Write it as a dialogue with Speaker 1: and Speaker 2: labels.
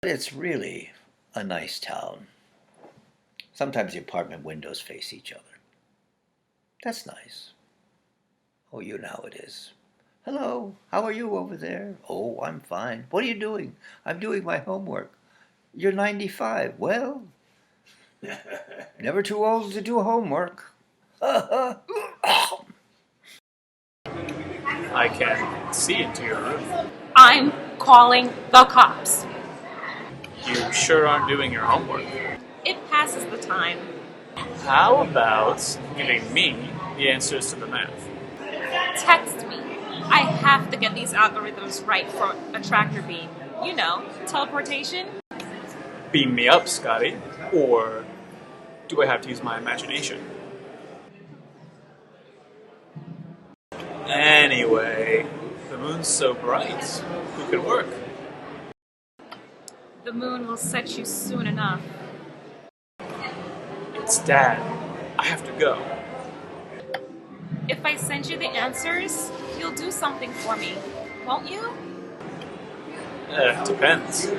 Speaker 1: It's really a nice town. Sometimes the apartment windows face each other. That's nice. Oh, you know how it is. Hello, how are you over there? Oh, I'm fine. What are you doing? I'm doing my homework. You're 95. Well, never too old to do homework.
Speaker 2: I can see into your room.
Speaker 3: I'm calling the cops.
Speaker 2: You sure aren't doing your homework.
Speaker 3: It passes the time.
Speaker 2: How about giving me the answers to the math?
Speaker 3: Text me. I have to get these algorithms right for a tractor beam. You know, teleportation.
Speaker 2: Beam me up, Scotty. Or do I have to use my imagination? Anyway, the moon's so bright. Who can work?
Speaker 3: The moon will set you soon enough.
Speaker 2: It's Dad. I have to go.
Speaker 3: If I send you the answers, you'll do something for me, won't you?
Speaker 2: Depends.